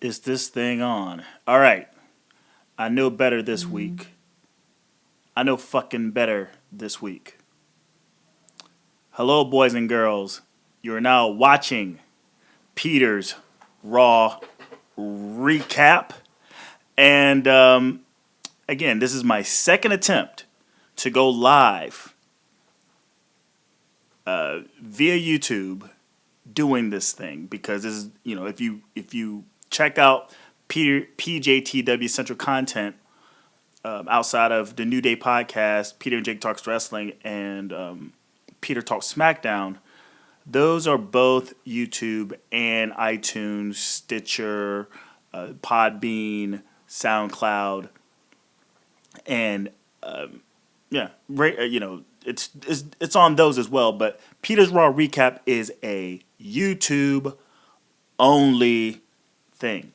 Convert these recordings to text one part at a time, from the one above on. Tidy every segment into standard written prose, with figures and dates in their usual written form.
Is this thing on? All right. I know better this week. I know fucking better this week. Hello, boys and girls. You are now watching Peter's Raw recap. And again, this is my second attempt to go live via YouTube doing this thing because this is, if you check out PJTW Central Content outside of the New Day podcast, Peter and Jake Talks Wrestling, and Peter Talks SmackDown, those are both YouTube and iTunes, Stitcher, Podbean, SoundCloud, and it's on those as well. But Peter's Raw Recap is a YouTube only thing.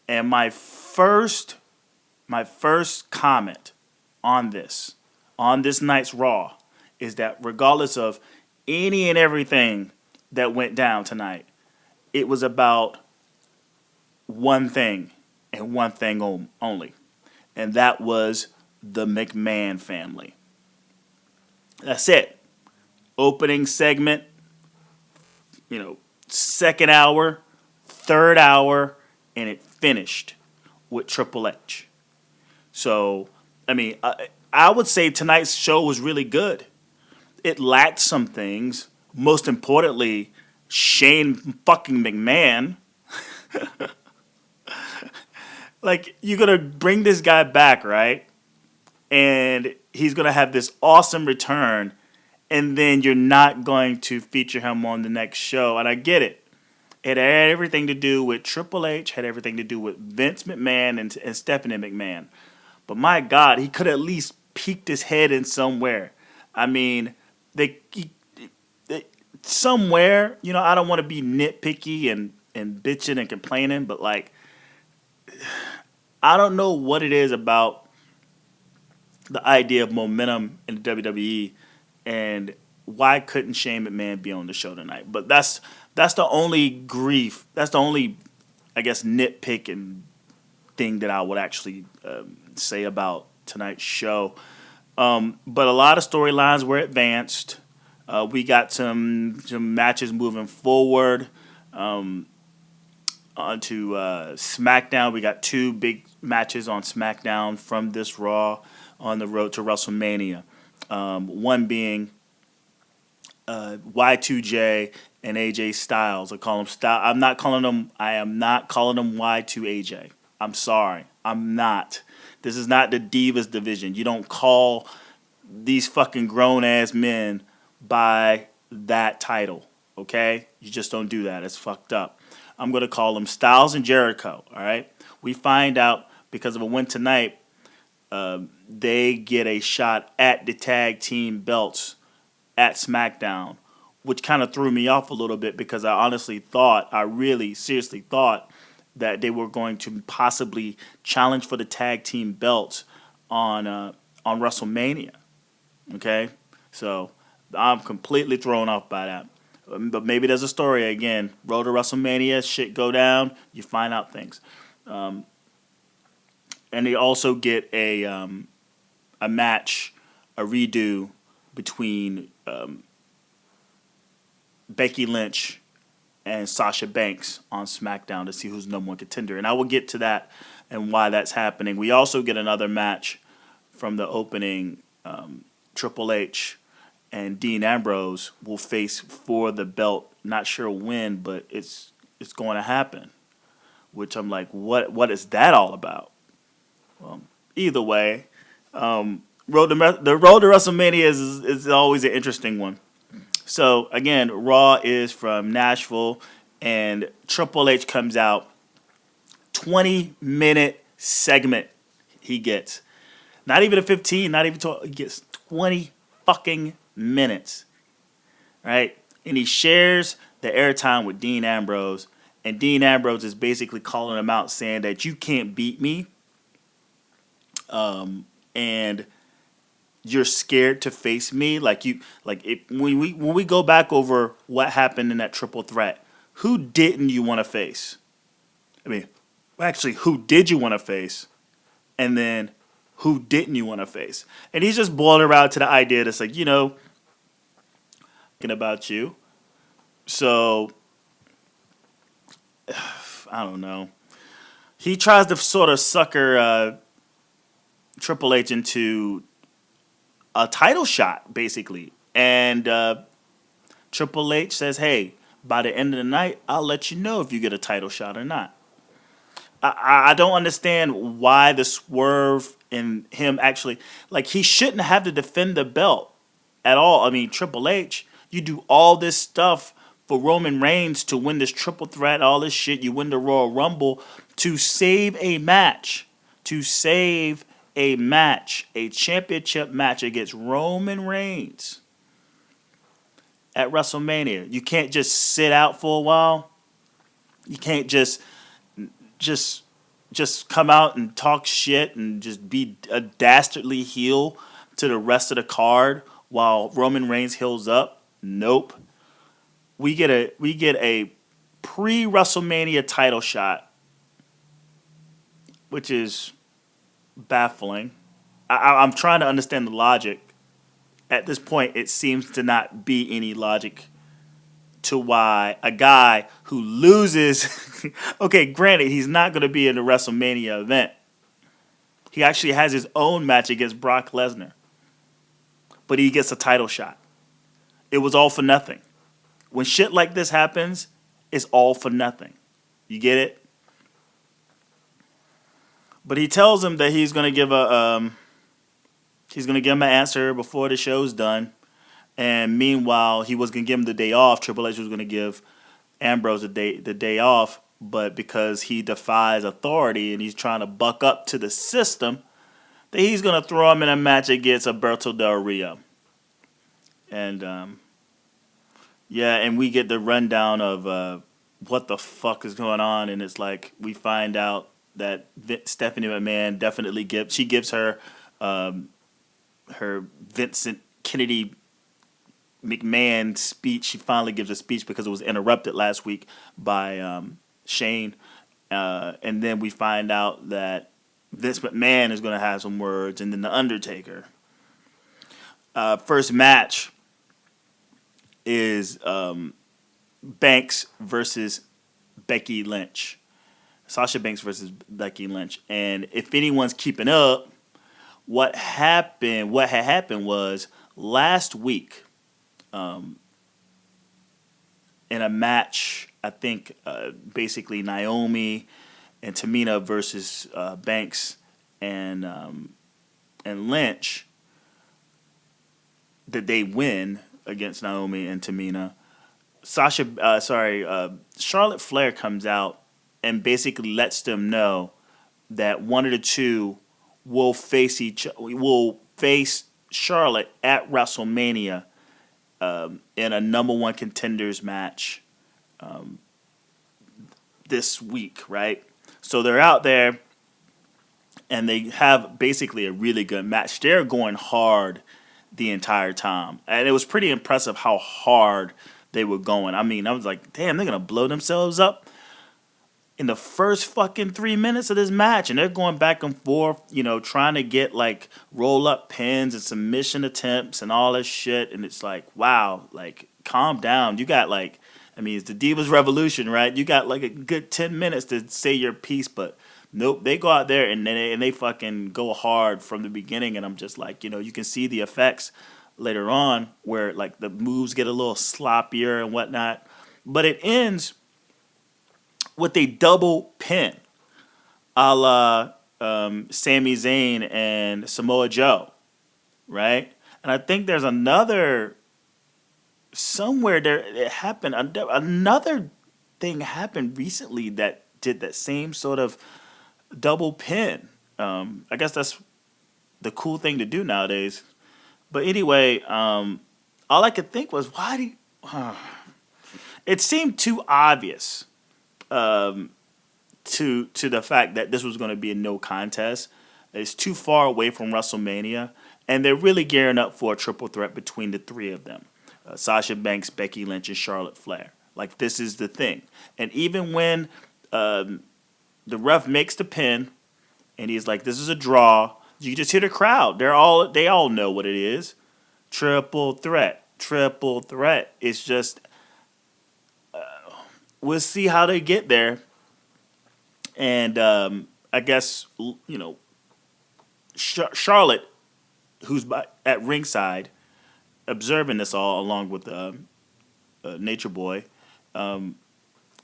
And my first comment on this night's Raw is that regardless of any and everything that went down tonight, it was about one thing and one thing only. And that was the McMahon family. That's it. Opening segment, second hour, third hour, and it finished with Triple H. So, I would say tonight's show was really good. It lacked some things. Most importantly, Shane fucking McMahon. Like, you're going to bring this guy back, right? And he's going to have this awesome return. And then you're not going to feature him on the next show. And I get it. It had everything to do with Triple H, had everything to do with Vince McMahon and Stephanie McMahon. But my God, he could at least peeked his head in somewhere. I mean, they somewhere, I don't want to be nitpicky and bitching and complaining, but like, I don't know what it is about the idea of momentum in the WWE and why couldn't Shane McMahon be on the show tonight? But that's the only grief. That's the only, I guess, nitpick and thing that I would actually say about tonight's show. But a lot of storylines were advanced. We got some matches moving forward. Onto SmackDown. We got two big matches on SmackDown from this Raw on the road to WrestleMania. One being Y2J and AJ Styles. I call him Style. I am not calling him Y2AJ. I'm sorry. I'm not. This is not the Divas division. You don't call these fucking grown ass men by that title. Okay? You just don't do that. It's fucked up. I'm going to call them Styles and Jericho, all right? We find out because of a win tonight, they get a shot at the tag team belts at SmackDown, which kind of threw me off a little bit because I really seriously thought that they were going to possibly challenge for the tag team belts on WrestleMania, okay? So I'm completely thrown off by that. But maybe there's a story again. Road to WrestleMania, shit go down, you find out things. And they also get a match, a redo between Becky Lynch and Sasha Banks on SmackDown to see who's number one contender. And I will get to that and why that's happening. We also get another match from the opening. Triple H and Dean Ambrose will face for the belt. Not sure when, but it's going to happen. Which I'm like, what is that all about? Well, either way, the road to WrestleMania is always an interesting one. So again, Raw is from Nashville, and Triple H comes out. 20-minute segment he gets. Not even a 15, not even 12. He gets 20 fucking minutes, right? And he shares the airtime with Dean Ambrose, and Dean Ambrose is basically calling him out, saying that you can't beat me, and you're scared to face me. When we go back over what happened in that triple threat, who didn't you want to face? I mean, actually, who did you want to face? And then who didn't you want to face? And he's just boiled around to the idea that's like, thinking about you. So, I don't know. He tries to sort of sucker Triple H into a title shot, basically. And Triple H says, hey, by the end of the night, I'll let you know if you get a title shot or not. I don't understand why the swerve in him actually, like, he shouldn't have to defend the belt at all. I mean, Triple H, you do all this stuff for Roman Reigns to win this triple threat, all this shit. You win the Royal Rumble to save a match. To save a match. A championship match against Roman Reigns at WrestleMania. You can't just sit out for a while. You can't just come out and talk shit and just be a dastardly heel to the rest of the card while Roman Reigns heals up. Nope. We get a pre-WrestleMania title shot, which is baffling. I'm trying to understand the logic. At this point, it seems to not be any logic to why a guy who loses, okay, granted, he's not going to be in the WrestleMania event. He actually has his own match against Brock Lesnar. But he gets a title shot. It was all for nothing. When shit like this happens, it's all for nothing. You get it? But he tells him that he's going to give him an answer before the show's done. And meanwhile, he was going to give him the day off. Triple H was going to give Ambrose the day off. But because he defies authority and he's trying to buck up to the system, that he's going to throw him in a match against Alberto Del Rio. And, and we get the rundown of what the fuck is going on. And it's like we find out that Stephanie McMahon definitely gives her her Vincent Kennedy McMahon speech. She finally gives a speech because it was interrupted last week by Shane. And then we find out that Vince McMahon is going to have some words, and then The Undertaker. First match is Banks versus Becky Lynch. Sasha Banks versus Becky Lynch. And if anyone's keeping up, what had happened was last week, in a match, I think basically Naomi and Tamina versus Banks and Lynch, that they win against Naomi and Tamina. Charlotte Flair comes out and basically lets them know that one of the two will face Charlotte at WrestleMania in a number one contenders match this week, right? So they're out there and they have basically a really good match. They're going hard the entire time. And it was pretty impressive how hard they were going. I mean, I was like, damn, they're going to blow themselves up in the first fucking 3 minutes of this match. And they're going back and forth, trying to get like roll up pins and submission attempts and all this shit. And it's like, wow, like calm down. You got like, it's the Divas Revolution, right? You got like a good 10 minutes to say your piece, but nope, they go out there and they fucking go hard from the beginning. And I'm just like, you can see the effects later on where like the moves get a little sloppier and whatnot. But it ends with a double pin, a la Sami Zayn and Samoa Joe, right? And I think there's another somewhere there it happened. Another thing happened recently that did that same sort of double pin. I guess that's the cool thing to do nowadays. But anyway, all I could think was, why do you, it seemed too obvious to the fact that this was going to be a no contest. It's too far away from WrestleMania, and they're really gearing up for a triple threat between the three of them. Sasha Banks, Becky Lynch, and Charlotte Flair. Like, this is the thing. And even when The ref makes the pin, and he's like, "This is a draw." You just hear the crowd. They all know what it is. Triple threat, triple threat. It's just we'll see how they get there. And I guess Charlotte, who's at ringside, observing this all along with Nature Boy,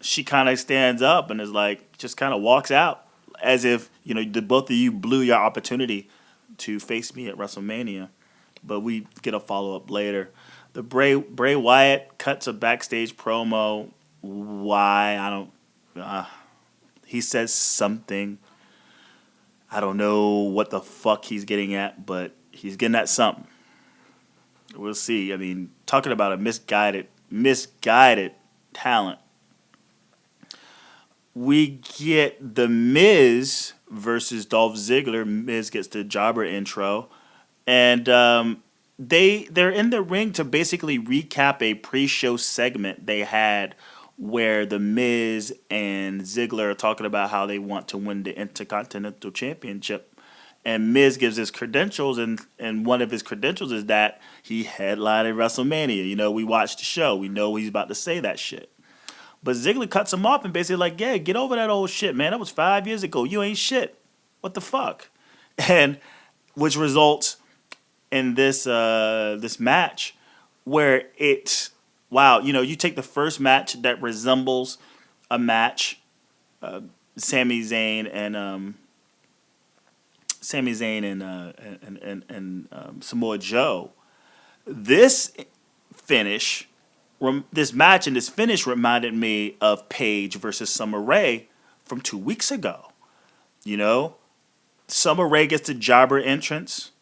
she kind of stands up and is like, just kind of walks out as if the both of you blew your opportunity to face me at WrestleMania. But we get a follow up later. The Bray Wyatt cuts a backstage promo. Why I don't. He says something. I don't know what the fuck he's getting at, but he's getting at something. We'll see. I mean, talking about a misguided talent. We get The Miz versus Dolph Ziggler. Miz gets the jobber intro. And they're in the ring to basically recap a pre-show segment they had where The Miz and Ziggler are talking about how they want to win the Intercontinental Championship. And Miz gives his credentials, and one of his credentials is that he headlined at WrestleMania. We watched the show. We know he's about to say that shit. But Ziggler cuts him off and basically like, yeah, get over that old shit, man. That was 5 years ago. You ain't shit. What the fuck? And which results in this match where it's, wow, you take the first match that resembles a match, Sami Zayn and Samoa Joe. This match and this finish reminded me of Paige versus Summer Rae from 2 weeks ago. Summer Rae gets the jobber entrance.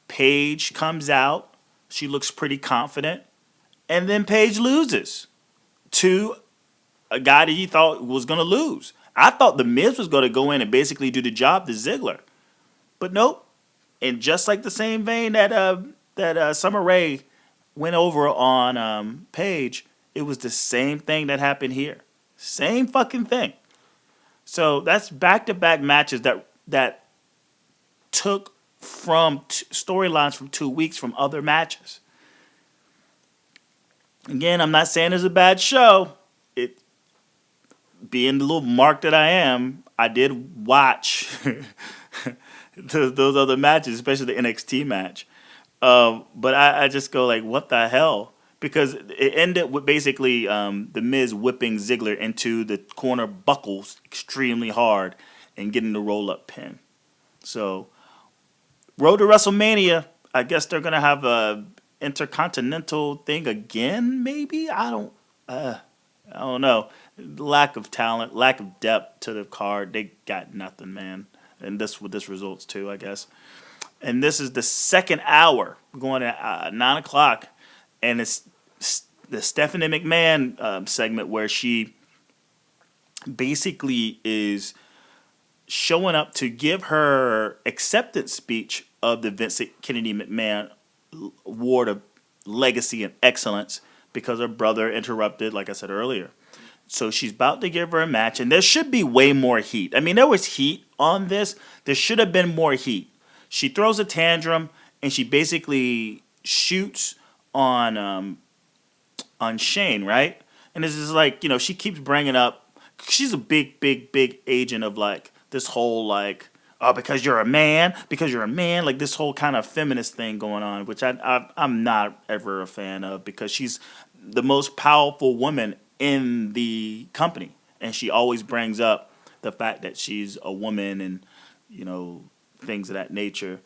Paige comes out. She looks pretty confident. And then Paige loses to a guy that he thought was going to lose. I thought The Miz was going to go in and basically do the job to Ziggler. But nope. And just like the same vein that Summer Rae went over on Paige, it was the same thing that happened here. Same fucking thing. So that's back-to-back matches that took from storylines from 2 weeks from other matches. Again, I'm not saying it's a bad show. It being the little mark that I am, I did watch those other matches, especially the NXT match. But I just go like, what the hell? Because it ended with basically The Miz whipping Ziggler into the corner buckles extremely hard and getting the roll-up pin. So, road to WrestleMania, I guess they're going to have a Intercontinental thing again, maybe? I don't know. Lack of talent, lack of depth to the card. They got nothing, man. And this results too, I guess. And this is the second hour. We're going at 9 o'clock. And it's the Stephanie McMahon segment where she basically is showing up to give her acceptance speech of the Vincent Kennedy McMahon Award of Legacy and Excellence because her brother interrupted, like I said earlier. So she's about to give her a match, and there should be way more heat. I mean, there was heat on this. There should have been more heat. She throws a tantrum, and she basically shoots on Shane, right? And this is like, she keeps bringing up, she's a big agent of like this whole like, oh, because you're a man, like this whole kind of feminist thing going on, which I'm not ever a fan of because she's the most powerful woman in the company. And she always brings up the fact that she's a woman and, things of that nature.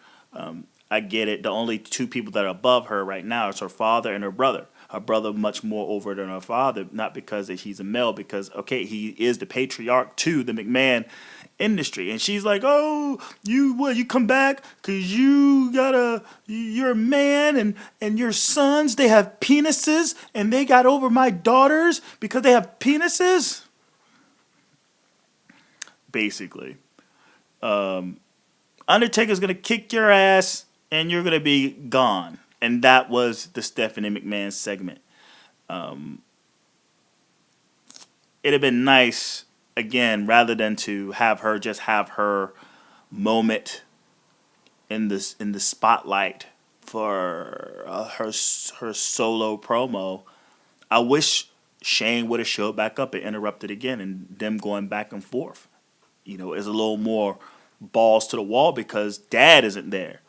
I get it. The only two people that are above her right now is her father and her brother. Her brother much more over than her father, not because he's a male, because, okay, he is the patriarch to the McMahon industry. And she's like, oh, you come back because you're a man and your sons, they have penises and they got over my daughters because they have penises? Basically. Undertaker's going to kick your ass and you're going to be gone. And that was the Stephanie McMahon segment. It'd have been nice again, rather than to have her just have her moment in the spotlight for her solo promo, I wish Shane would have showed back up and interrupted again, and them going back and forth. Is a little more balls to the wall because Dad isn't there.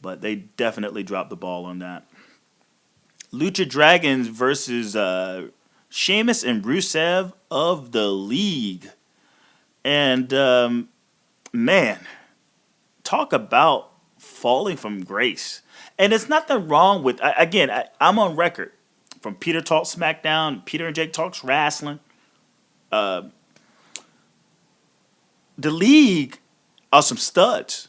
But they definitely dropped the ball on that. Lucha Dragons versus Sheamus and Rusev of the League. And, man, talk about falling from grace. And there's nothing wrong with, again, I'm on record. From Peter Talks SmackDown, Peter and Jake Talks Wrestling. The League are some studs.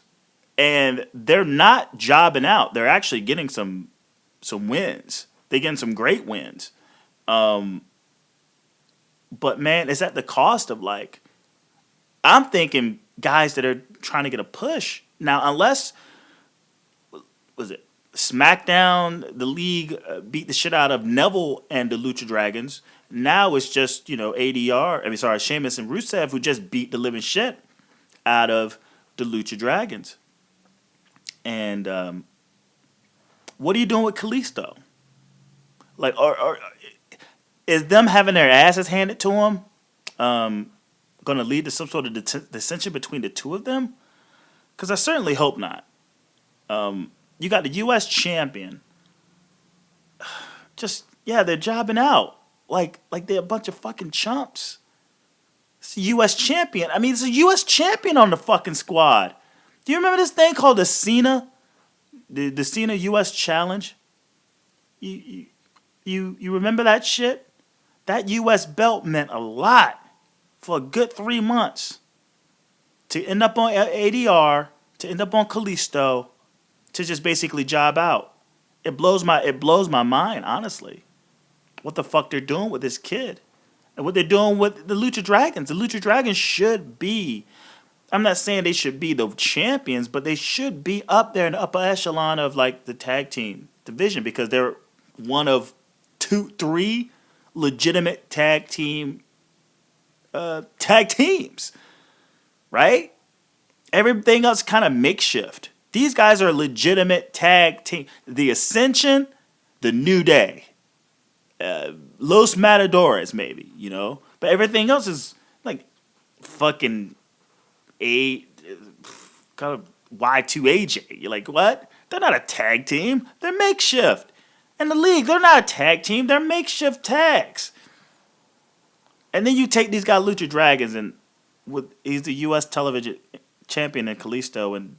And they're not jobbing out. They're actually getting some wins. They're getting some great wins. But, man, it's at the cost of, I'm thinking guys that are trying to get a push. Now, unless, was it SmackDown, the League beat the shit out of Neville and the Lucha Dragons. Now it's just, Sheamus and Rusev who just beat the living shit out of the Lucha Dragons. And what are you doing with Kalisto? Is them having their asses handed to them going to lead to some sort of dissension between the two of them? Because I certainly hope not. You got the U.S. champion. They're jobbing out. Like they're a bunch of fucking chumps. It's a U.S. champion. I mean, it's a U.S. champion on the fucking squad. Do you remember this thing called the Cena? The Cena U.S. Challenge? You remember that shit? That U.S. belt meant a lot for a good 3 months. To end up on ADR, to end up on Kalisto, to just basically job out. It blows my mind, honestly. What the fuck they're doing with this kid. And what they're doing with the Lucha Dragons. The Lucha Dragons should be, I'm not saying they should be the champions, but they should be up there in the upper echelon of the tag team division because they're one of three legitimate tag teams, right? Everything else kind of makeshift. These guys are legitimate tag team. The Ascension, the New Day, Los Matadores, maybe, but everything else is fucking kind of Y2AJ. You're like, what? They're not a tag team. They're makeshift. And the League, they're not a tag team. They're makeshift tags. And then you take these guys, Lucha Dragons, and he's the U.S. television champion in Kalisto, and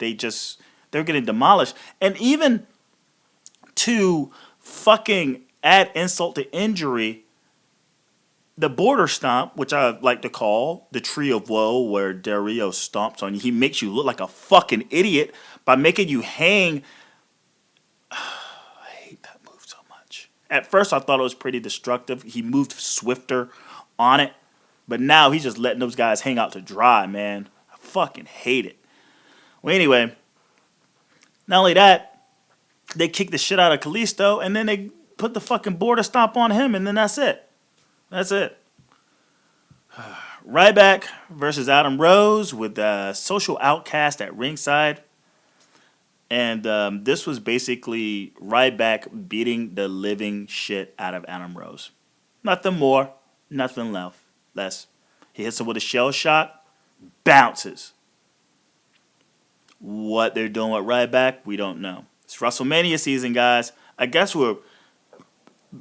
they're getting demolished. And even to fucking add insult to injury, the border stomp, which I like to call the tree of woe, where Del Rio stomps on you. He makes you look like a fucking idiot by making you hang. I hate that move so much. At first, I thought it was pretty destructive. He moved swifter on it. But now he's just letting those guys hang out to dry, man. I fucking hate it. Well, anyway, not only that, they kicked the shit out of Kalisto, and then they put the fucking border stomp on him, and then that's it. That's it. Ryback versus Adam Rose with Social Outcast at ringside. And this was basically Ryback beating the living shit out of Adam Rose. Nothing more, nothing less. He hits him with a shell shot, bounces. What they're doing with Ryback, we don't know. It's WrestleMania season, guys. I guess we're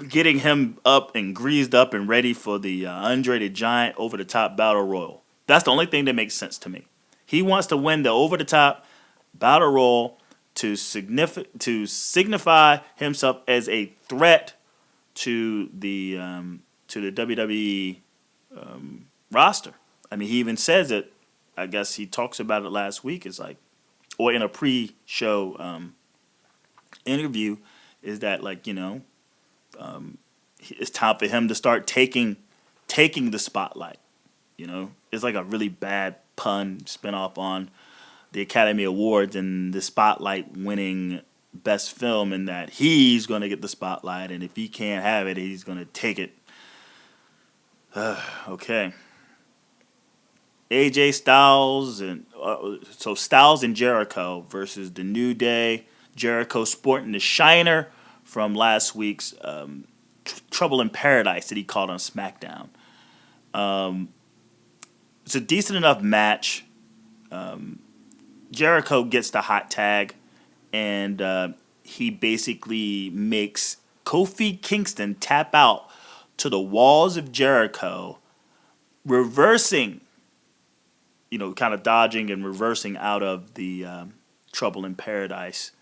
getting him up and greased up and ready for the Andre the Giant over-the-top Battle Royal. That's the only thing that makes sense to me. He wants to win the over-the-top Battle Royal to signify himself as a threat to the WWE roster. I mean, he even says it. I guess he talks about it last week. It's or in a pre-show interview, is that it's time for him to start taking the spotlight. It's like a really bad pun spinoff on the Academy Awards and the spotlight winning best film, and that he's going to get the spotlight, and if he can't have it, he's going to take it. Okay. AJ Styles and so Styles and Jericho versus the New Day. Jericho sporting the Shiner from last week's Trouble in Paradise that he called on SmackDown. It's a decent enough match. Jericho gets the hot tag, and he basically makes Kofi Kingston tap out to the walls of Jericho, reversing, kind of dodging and reversing out of the Trouble in Paradise,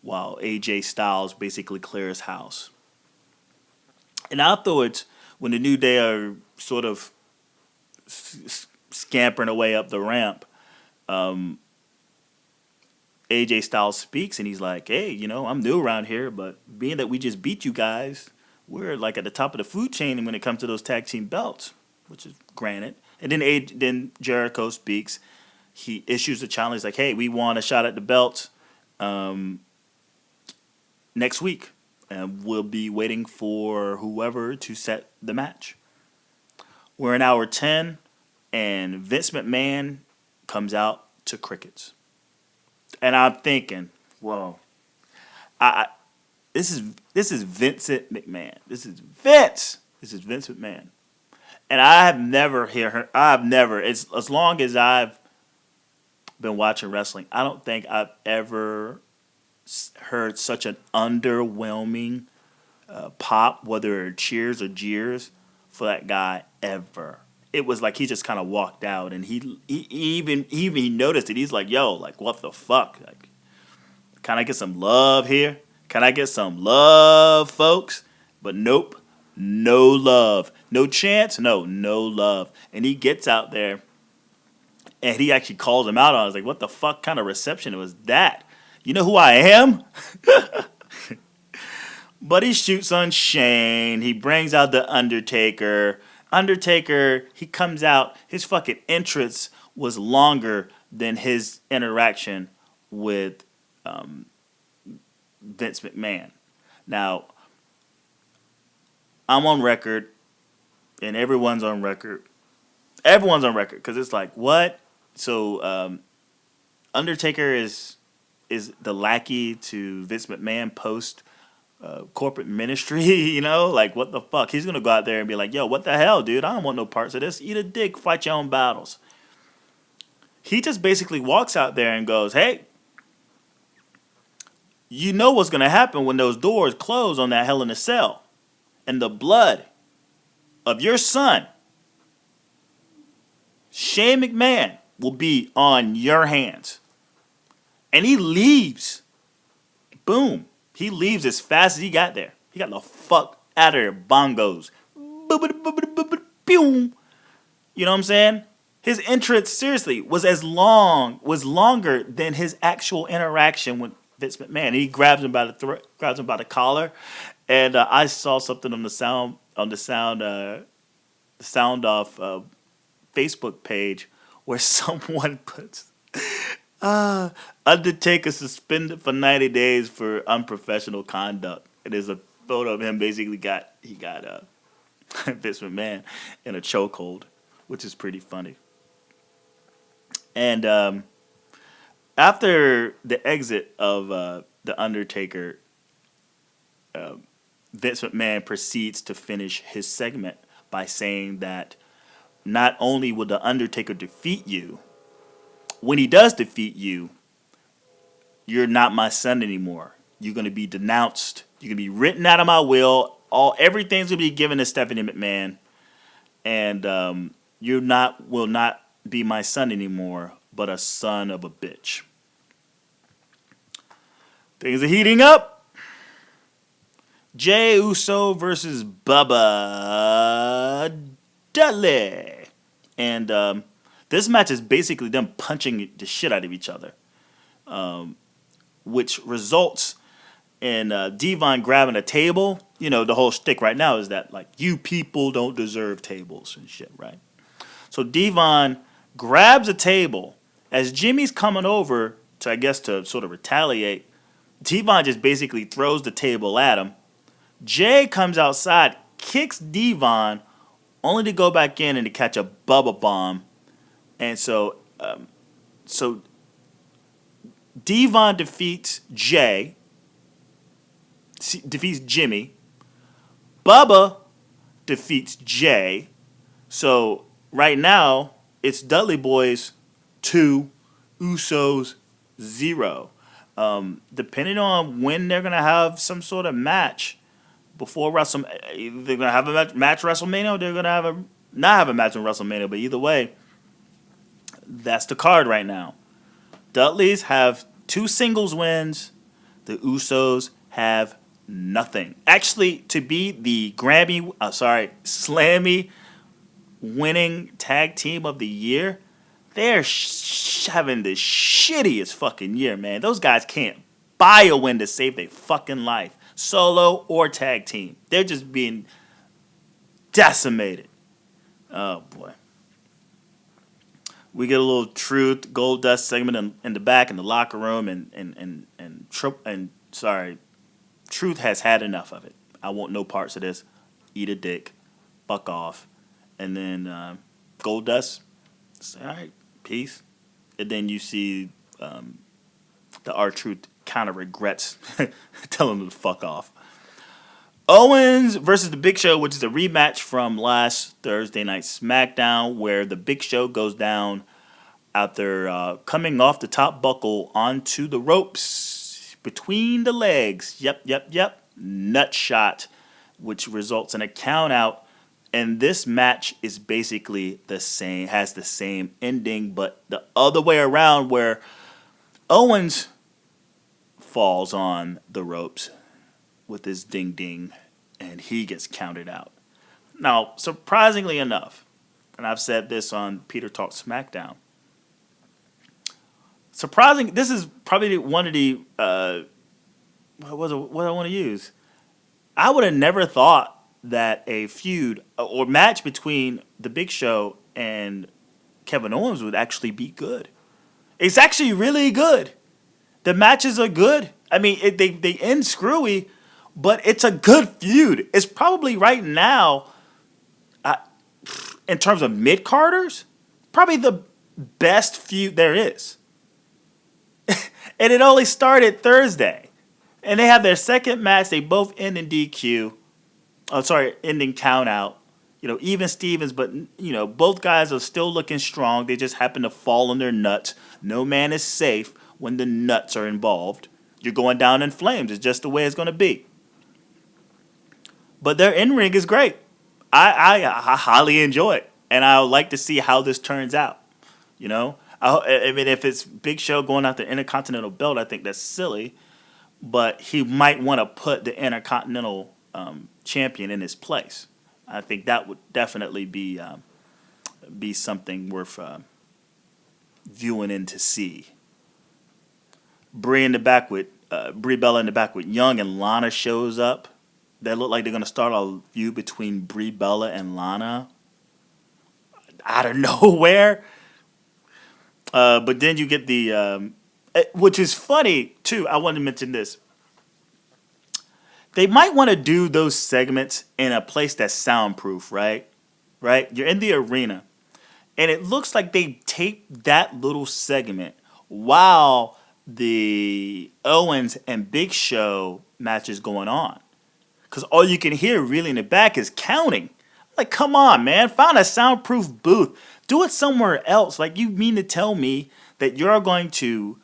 while AJ Styles basically clears house. And afterwards, when the New Day are sort of scampering away up the ramp, AJ Styles speaks and he's like, "Hey, I'm new around here, but being that we just beat you guys, we're like at the top of the food chain when it comes to those tag team belts," which is granted. And then Jericho speaks. He issues a challenge like, "Hey, we want a shot at the belts next week, and we'll be waiting for whoever to set the match." We're in hour 10, and Vince McMahon comes out to crickets. And I'm thinking, whoa, this is Vincent McMahon. This is Vince. This is Vince McMahon. And I have never as long as I've been watching wrestling, I don't think I've ever heard such an underwhelming pop, whether cheers or jeers, for that guy ever. It was like he just kind of walked out, and he even noticed it. He's like, "Yo, like what the fuck? Like, can I get some love here? Can I get some love, folks?" But nope, no love, no chance, no love. And he gets out there, and he actually calls him out on it. I was like, "What the fuck kind of reception was that? You know who I am?" But he shoots on Shane. He brings out the Undertaker. He comes out. His fucking entrance was longer than his interaction with Vince McMahon. Now, I'm on record, and everyone's on record. Everyone's on record because it's like, what? So, Undertaker is the lackey to Vince McMahon post corporate ministry, like what the fuck? He's gonna go out there and be like, "Yo, what the hell, dude? I don't want no parts of this. Eat a dick, fight your own battles." He just basically walks out there and goes, "Hey, you know what's gonna happen when those doors close on that Hell in a Cell, and the blood of your son, Shane McMahon, will be on your hands." And he leaves. Boom. He leaves as fast as he got there. He got the fuck out of there. Bongos. You know what I'm saying? His entrance, seriously, was longer than his actual interaction with Vince McMahon. He grabs him by the throat, grabs him by the collar, and I saw something on the sound off Facebook page where someone puts Undertaker suspended for 90 days for unprofessional conduct. It is a photo of him. Basically, he got Vince McMahon in a chokehold, which is pretty funny. And after the exit of the Undertaker, Vince McMahon proceeds to finish his segment by saying that not only will the Undertaker defeat you, when he does defeat you, you're not my son anymore. You're going to be denounced. You're going to be written out of my will. Everything's going to be given to Stephanie McMahon. And will not be my son anymore, but a son of a bitch. Things are heating up. Jey Uso versus Bubba Dudley. And this match is basically them punching the shit out of each other, which results in Devon grabbing a table. The whole shtick right now is that, like, you people don't deserve tables and shit, right? So Devon grabs a table. As Jimmy's coming over to sort of retaliate, Devon just basically throws the table at him. Jay comes outside, kicks Devon only to go back in and to catch a Bubba bomb. And so Devon defeats defeats Jimmy. Bubba defeats Jay. So right now, it's Dudley Boys 2, Usos 0. Depending on when they're going to have some sort of match before they're going to have a match WrestleMania, or they're going to not have a match in WrestleMania, but either way, that's the card right now. Dudleys have 2 singles wins. The Usos have nothing. Actually, to be the Slammy winning tag team of the year, they're having the shittiest fucking year, man. Those guys can't buy a win to save their fucking life, solo or tag team. They're just being decimated. Oh boy. We get a little Truth Gold Dust segment in the back in the locker room, and Truth has had enough of it. I want no parts of this. Eat a dick, fuck off, and then Gold Dust. Say, all right, peace. And then you see the R-Truth kind of regrets telling him to fuck off. Owens versus The Big Show, which is a rematch from last Thursday night SmackDown, where The Big Show goes down after coming off the top buckle onto the ropes between the legs. Yep. Nut shot, which results in a count out. And this match is basically the same, has the same ending, but the other way around, where Owens falls on the ropes with his ding ding, and he gets counted out. Now, surprisingly enough, and I've said this on Peter Talk SmackDown, this is probably one of the what I want to use. I would have never thought that a feud or match between The Big Show and Kevin Owens would actually be good. It's actually really good. The matches are good. I mean, they end screwy, but it's a good feud. It's probably right now, in terms of mid-carders, probably the best feud there is. And it only started Thursday. And they have their second match. They both end in DQ. Ending count out. Even Stevens, but, both guys are still looking strong. They just happen to fall on their nuts. No man is safe when the nuts are involved. You're going down in flames. It's just the way it's going to be. But their in-ring is great. I highly enjoy it. And I would like to see how this turns out. I mean, if it's Big Show going after the Intercontinental belt, I think that's silly. But he might want to put the Intercontinental champion in his place. I think that would definitely be something worth viewing in to see. Brie Bella in the back with Young, and Lana shows up. They look like they're going to start a feud between Brie Bella and Lana out of nowhere. But then you get the, which is funny too. I want to mention this. They might want to do those segments in a place that's soundproof, right? Right? You're in the arena, and it looks like they taped that little segment while the Owens and Big Show match is going on. Because all you can hear really in the back is counting. Like, come on, man. Find a soundproof booth. Do it somewhere else. Like, you mean to tell me that you're going to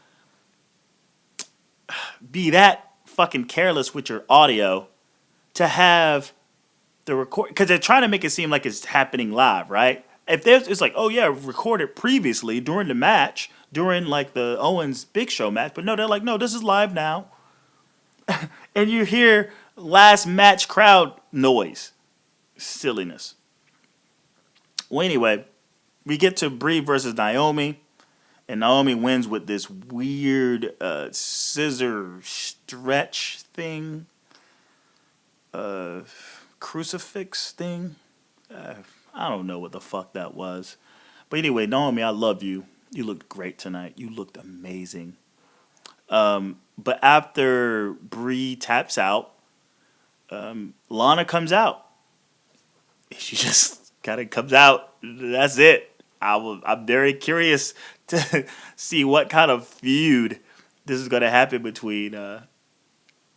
be that fucking careless with your audio to have the record? Because they're trying to make it seem like it's happening live, right? It's like, oh yeah, recorded previously during the match, during like the Owens Big Show match. But no, they're like, no, this is live now. And you hear last match crowd noise. Silliness. Well, anyway, we get to Brie versus Naomi, and Naomi wins with this weird scissor stretch thing, crucifix thing. I don't know what the fuck that was. But anyway, Naomi, I love you. You looked great tonight. You looked amazing. But after Brie taps out, Lana comes out. She just kind of comes out. That's it. I'm very curious to see what kind of feud this is going to happen between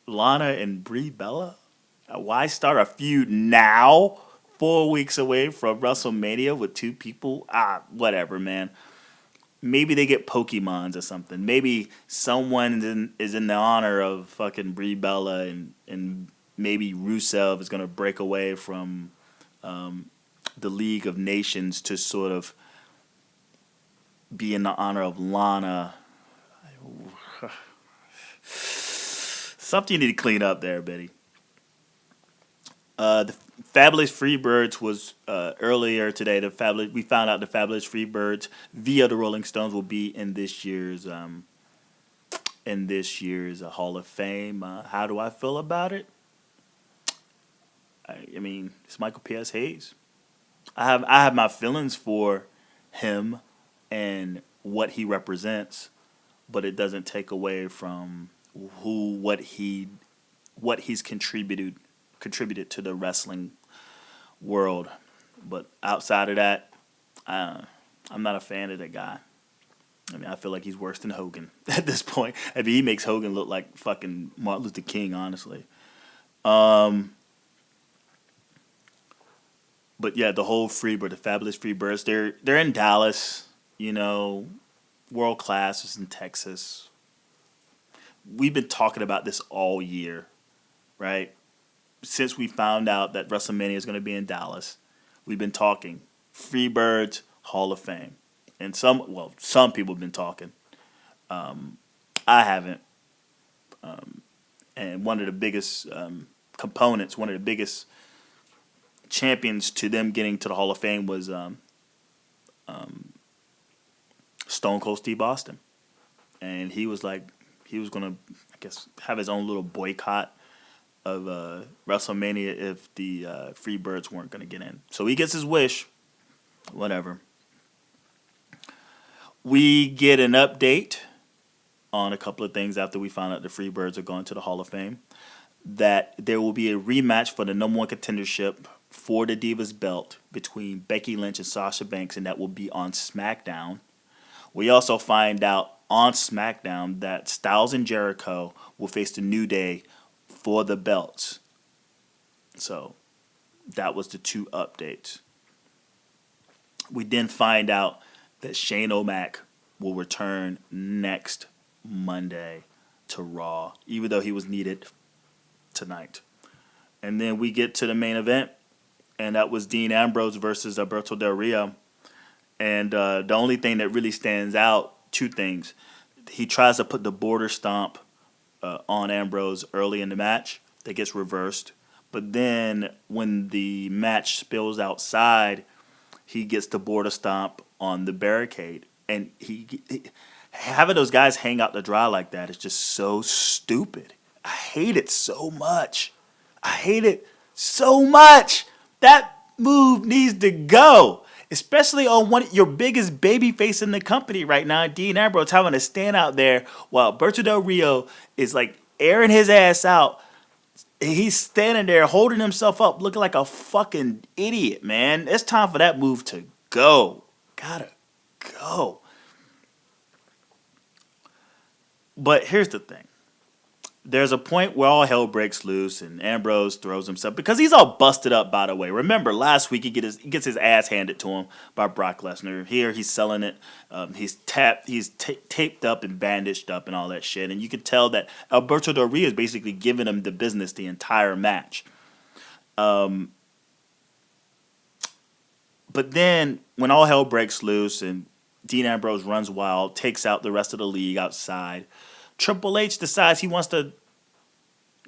Lana and Brie Bella. Why start a feud now, 4 weeks away from WrestleMania with two people? Whatever, man. Maybe they get Pokemons or something. Maybe someone is in the honor of fucking Brie Bella, and maybe Rusev is going to break away from the League of Nations to sort of be in the honor of Lana. Something you need to clean up there, Betty. The Fabulous Freebirds was earlier today. We found out the Fabulous Freebirds via the Rolling Stones will be in this year's Hall of Fame. How do I feel about it? I mean, it's Michael P.S. Hayes. I have my feelings for him and what he represents, but it doesn't take away from what he's contributed to the wrestling world. But outside of that, I'm not a fan of that guy. I mean, I feel like he's worse than Hogan at this point. I mean, he makes Hogan look like fucking Martin Luther King, honestly. But yeah, the whole Freebird, the Fabulous Freebirds, they're in Dallas, world class is in Texas. We've been talking about this all year, right? Since we found out that WrestleMania is going to be in Dallas, we've been talking Freebirds Hall of Fame, and some people have been talking. I haven't, and one of the biggest components, one of the biggest champions to them getting to the Hall of Fame was Stone Cold Steve Austin, and he was going to, I guess, have his own little boycott of WrestleMania if the Freebirds weren't going to get in. So he gets his wish. Whatever. We get an update on a couple of things after we found out the Freebirds are going to the Hall of Fame. That there will be a rematch for the number one contendership for the Divas belt between Becky Lynch and Sasha Banks, and that will be on SmackDown. We also find out on SmackDown that Styles and Jericho will face the New Day for the belts. So that was the two updates. We then find out that Shane O'Mac will return next Monday to Raw, even though he was needed tonight. And then we get to the main event, and that was Dean Ambrose versus Alberto Del Rio. And the only thing that really stands out, two things. He tries to put the border stomp on Ambrose early in the match. That gets reversed. But then when the match spills outside, he gets the border stomp on the barricade. And having those guys hang out to dry like that is just so stupid. I hate it so much. That move needs to go. Especially on your biggest baby face in the company right now, Dean Ambrose, having to stand out there while Alberto Del Rio is like airing his ass out. He's standing there holding himself up, looking like a fucking idiot, man. It's time for that move to go. Gotta go. But here's the thing. There's a point where all hell breaks loose and Ambrose throws himself because he's all busted up, by the way. Remember, last week he gets his ass handed to him by Brock Lesnar. Here he's selling it. He's taped up and bandaged up and all that shit. And you can tell that Alberto Del Rio is basically giving him the business the entire match. But then when all hell breaks loose and Dean Ambrose runs wild, takes out the rest of the league outside, Triple H decides he wants to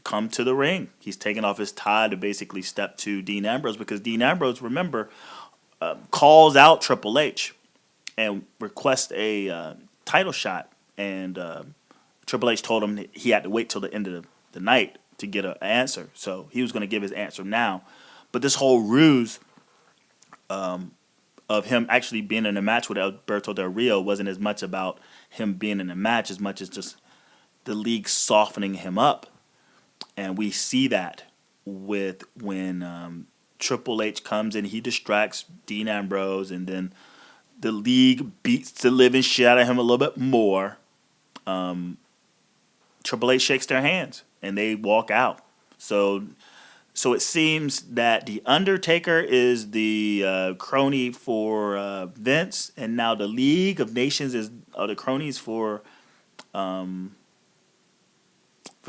come to the ring. He's taking off his tie to basically step to Dean Ambrose because Dean Ambrose, remember, calls out Triple H and requests a title shot. And Triple H told him he had to wait till the end of the night to get an answer. So he was going to give his answer now. But this whole ruse of him actually being in a match with Alberto Del Rio wasn't as much about him being in a match as much as just the league softening him up. And we see that with when Triple H comes and he distracts Dean Ambrose, and then the league beats the living shit out of him a little bit more. Triple H shakes their hands and they walk out. So it seems that the Undertaker is the crony for Vince, and now the League of Nations are the cronies for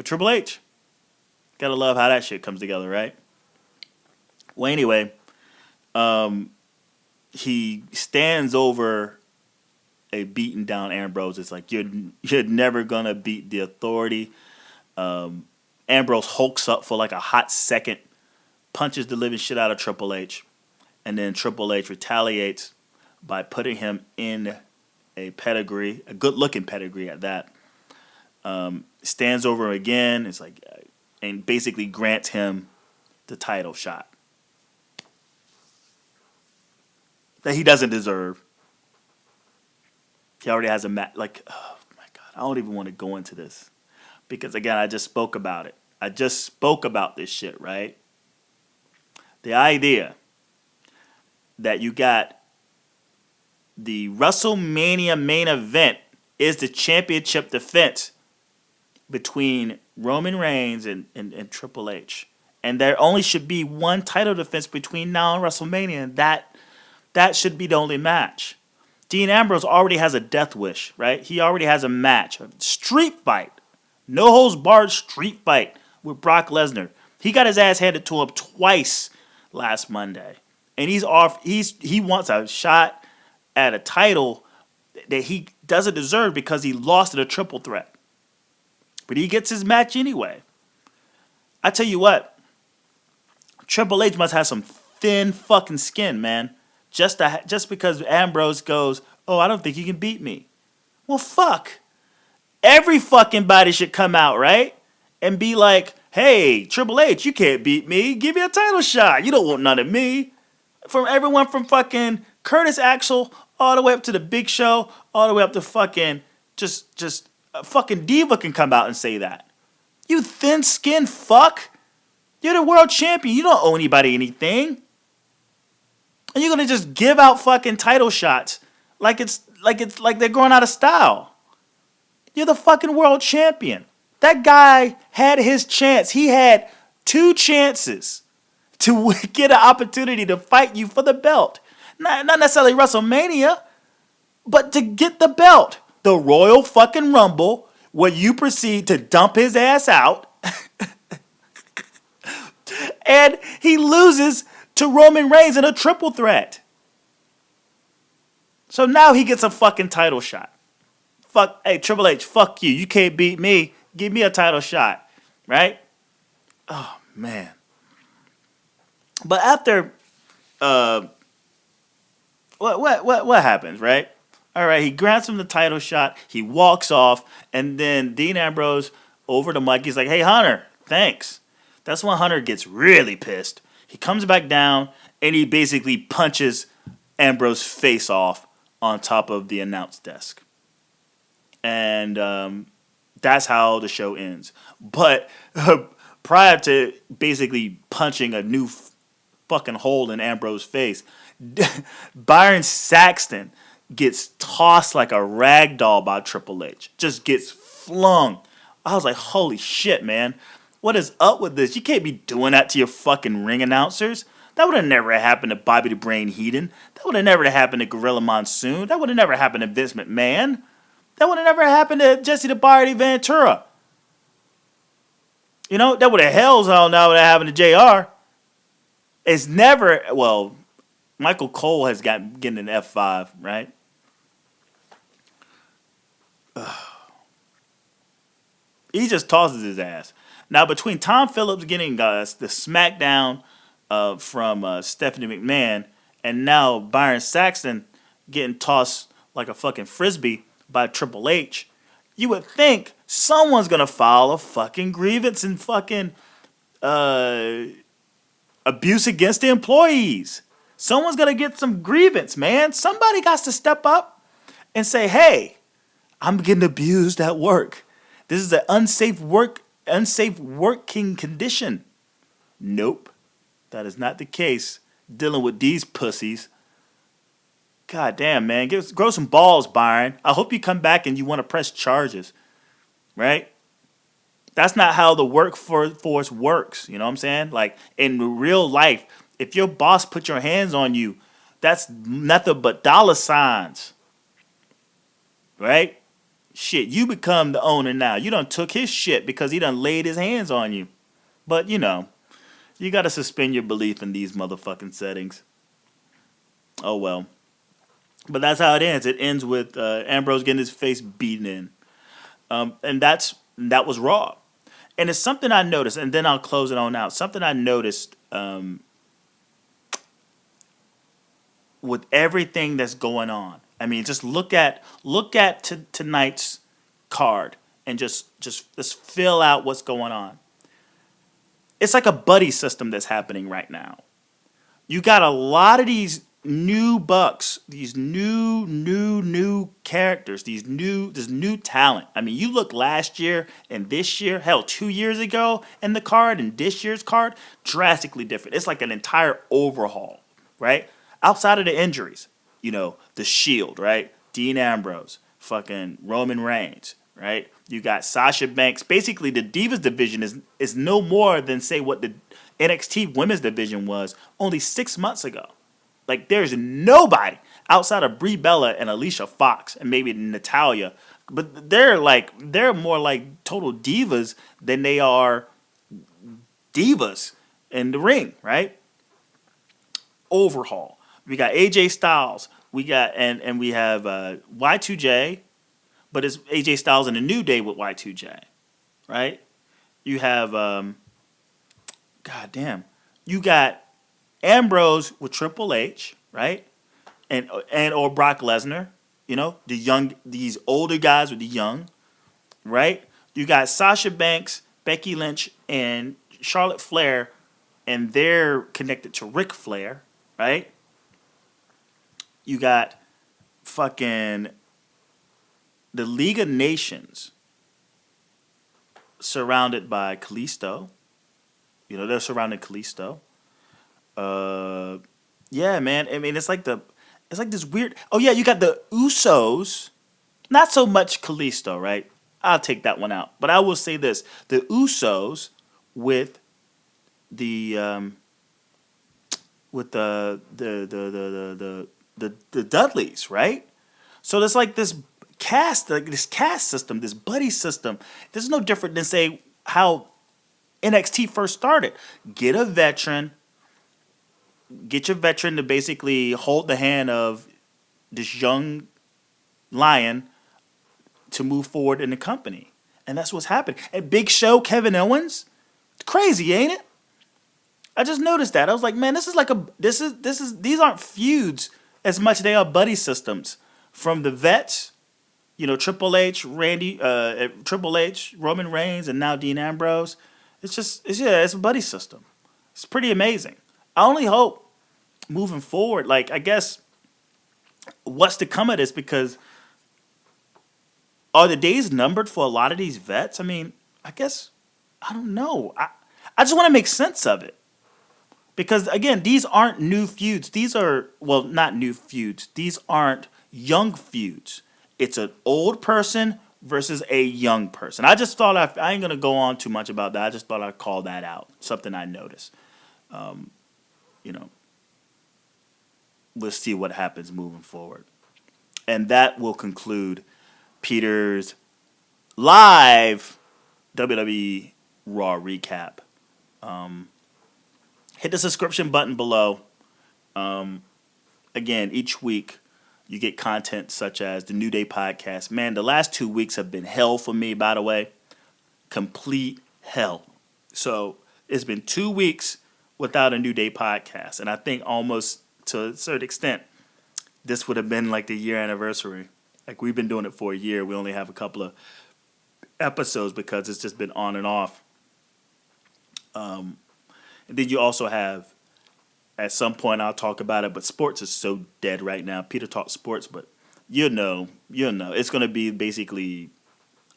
Triple H. Gotta love how that shit comes together, right? Well, anyway, he stands over a beaten down Ambrose. It's like you're never gonna beat the Authority. Ambrose hulks up for like a hot second, punches the living shit out of Triple H, and then Triple H retaliates by putting him in a pedigree, a good-looking pedigree at that. Stands over him again. It's like, and basically grants him the title shot that he doesn't deserve. He already has a match. Like, oh my God, I don't even want to go into this because again, I just spoke about it. I just spoke about this shit, right? The idea that you got the WrestleMania main event is the championship defense between Roman Reigns and Triple H. And there only should be one title defense between now and WrestleMania, and that should be the only match. Dean Ambrose already has a death wish, right? He already has a match, a street fight, no holds barred street fight with Brock Lesnar. He got his ass handed to him twice last Monday, and he wants a shot at a title that he doesn't deserve because he lost in a triple threat. But he gets his match anyway. I tell you what, Triple H must have some thin fucking skin, man. Just because Ambrose goes, oh, I don't think you can beat me. Well, fuck. Every fucking body should come out, right? And be like, hey, Triple H, you can't beat me. Give me a title shot. You don't want none of me. From everyone from fucking Curtis Axel all the way up to the Big Show, all the way up to fucking just a fucking diva can come out and say that. You thin-skinned fuck. You're the world champion. You don't owe anybody anything. And you're gonna just give out fucking title shots like they're going out of style. You're the fucking world champion. That guy had his chance. He had 2 chances to get an opportunity to fight you for the belt. Not necessarily WrestleMania, but to get the belt. The Royal fucking Rumble, where you proceed to dump his ass out. And he loses to Roman Reigns in a triple threat. So now he gets a fucking title shot. Fuck, hey, Triple H, fuck you. You can't beat me. Give me a title shot. Right? Oh, man. But after, what happens, right? All right, he grants him the title shot. He walks off, and then Dean Ambrose over the mic. He's like, hey, Hunter, thanks. That's when Hunter gets really pissed. He comes back down, and he basically punches Ambrose's face off on top of the announce desk. And that's how the show ends. But prior to basically punching a new fucking hole in Ambrose's face, Byron Saxton gets tossed like a rag doll by Triple H. Just gets flung. I was like, holy shit, man. What is up with this? You can't be doing that to your fucking ring announcers. That would have never happened to Bobby the Brain Heenan. That would have never happened to Gorilla Monsoon. That would have never happened to Vince McMahon. That would have never happened to Jesse the Body Ventura. You know, that would have hell's hell now would have happened to JR. It's never, well, Michael Cole has getting an F5, right? He just tosses his ass. Now, between Tom Phillips getting the smackdown from Stephanie McMahon and now Byron Saxton getting tossed like a fucking frisbee by Triple H, you would think someone's going to file a fucking grievance and fucking abuse against the employees. Someone's going to get some grievance, man. Somebody got to step up and say, hey, I'm getting abused at work. This is an unsafe working condition. Nope. That is not the case dealing with these pussies. God damn, man. Grow some balls, Byron. I hope you come back and you want to press charges, right? That's not how the workforce works. You know what I'm saying? Like in real life, if your boss put your hands on you, that's nothing but dollar signs, right? Shit, you become the owner now. You done took his shit because he done laid his hands on you. But, you got to suspend your belief in these motherfucking settings. Oh, well. But that's how it ends. It ends with Ambrose getting his face beaten in. And that was Raw. And it's something I noticed, and then I'll close it on out. Something I noticed with everything that's going on. I mean, just look at tonight's card and just fill out what's going on. It's like a buddy system that's happening right now. You got a lot of these new bucks, these new characters, this new talent. I mean, you look last year and this year, hell, 2 years ago in the card and this year's card, drastically different. It's like an entire overhaul, right? Outside of the injuries, the Shield, right? Dean Ambrose, fucking Roman Reigns, right? You got Sasha Banks. Basically, the Divas division is no more than, say, what the NXT women's division was only 6 months ago. Like, there's nobody outside of Brie Bella and Alicia Fox and maybe Natalya. But they're more like total divas than they are divas in the ring, right? Overhaul. We got AJ Styles. We got and we have Y2J, but it's AJ Styles in a New Day with Y2J, right? You have you got Ambrose with Triple H, right? And or Brock Lesnar, these older guys with the young, right? You got Sasha Banks, Becky Lynch, and Charlotte Flair, and they're connected to Ric Flair, right? You got fucking the League of Nations surrounded by Kalisto. They're surrounding Kalisto. Yeah, man. I mean, it's like this weird. Oh yeah, you got the Usos. Not so much Kalisto, right? I'll take that one out. But I will say this: the Usos with the Dudleys, right? So there's like this cast system, this buddy system. This is no different than, say, how NXT first started. Get your veteran to basically hold the hand of this young lion to move forward in the company. And that's what's happening. And Big Show, Kevin Owens, it's crazy, ain't it? I just noticed that. I was like, man, these aren't feuds as much as they are buddy systems. From the vets, Triple H, Roman Reigns, and now Dean Ambrose. It's a buddy system. It's pretty amazing. I only hope moving forward, I guess, what's to come of this, because are the days numbered for a lot of these vets? I mean, I guess, I don't know. I just want to make sense of it. Because, again, these aren't new feuds. These are, well, not new feuds. These aren't young feuds. It's an old person versus a young person. I just thought, I ain't going to go on too much about that. I just thought I'd call that out. Something I noticed. We'll see what happens moving forward. And that will conclude Peter's live WWE Raw recap. Hit the subscription button below. Again, each week you get content such as the New Day podcast. Man, the last 2 weeks have been hell for me, by the way. Complete hell. So it's been 2 weeks without a New Day podcast. And I think almost to a certain extent, this would have been like the year anniversary. Like, we've been doing it for a year. We only have a couple of episodes because it's just been on and off. And then you also have, at some point I'll talk about it, but sports is so dead right now. Peter talks sports, but you'll know. It's going to be basically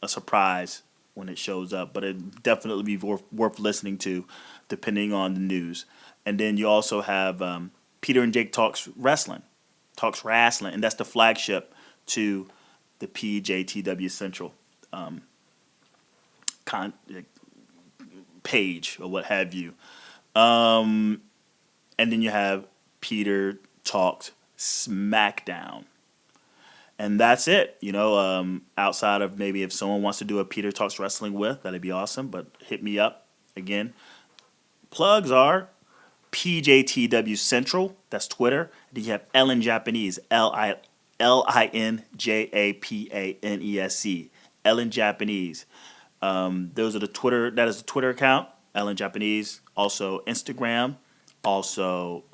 a surprise when it shows up, but it definitely be worth listening to, depending on the news. And then you also have Peter and Jake talks wrestling, and that's the flagship to the PJTW Central con- page or what have you. And then you have Peter Talks SmackDown. And that's it. Outside of maybe if someone wants to do a Peter Talks Wrestling with, that'd be awesome. But hit me up. Again, plugs are PJTW Central. That's Twitter. Then you have Ellen Japanese. LINJAPANESC. Ellen Japanese. Those are the Twitter. That is the Twitter account. Ellen Japanese. Also Instagram. Also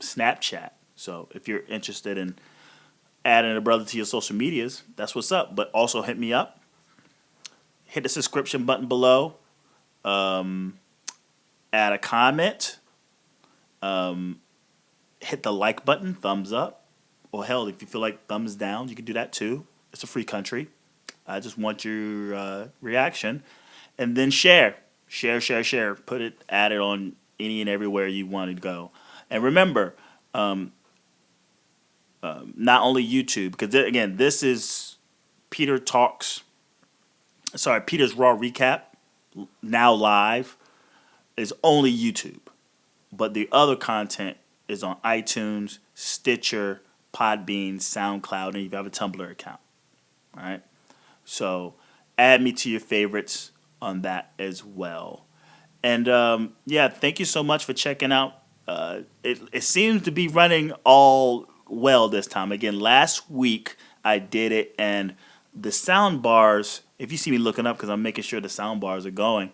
Snapchat. So if you're interested in adding a brother to your social medias, that's what's up. But also hit me up. Hit the subscription button below. Add a comment. Hit the like button, thumbs up. Or hell, if you feel like thumbs down, you can do that too. It's a free country. I just want your reaction. And then share. Share. Add it on any and everywhere you want to go. And remember, not only YouTube, because again, this is Peter's Raw Recap, now live, is only YouTube. But the other content is on iTunes, Stitcher, Podbean, SoundCloud, and if you have a Tumblr account. All right? So add me to your favorites on that as well. And thank you so much for checking out. It seems to be running all well this time. Again, last week I did it, and the sound bars, if you see me looking up because I'm making sure the sound bars are going,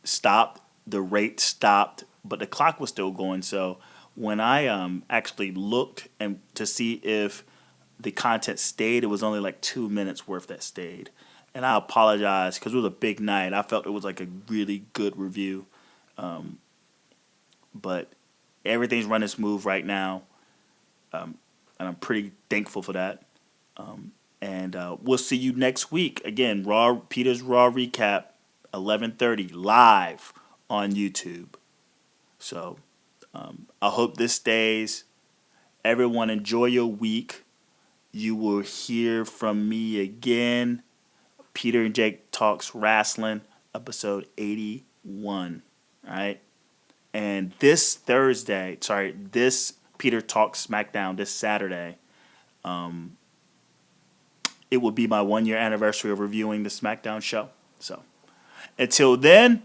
stopped. The rate stopped, but the clock was still going. So when I actually looked and to see if the content stayed, it was only like 2 minutes worth that stayed. And I apologize because it was a big night. I felt it was like a really good review. But everything's running smooth right now. And I'm pretty thankful for that. And we'll see you next week. Again, Peter's Raw Recap, 11:30, live on YouTube. So I hope this stays. Everyone enjoy your week. You will hear from me again. Peter and Jake Talks Wrestling, episode 81. All right? And this Peter Talks SmackDown this Saturday, it will be my 1 year anniversary of reviewing the SmackDown show. So until then,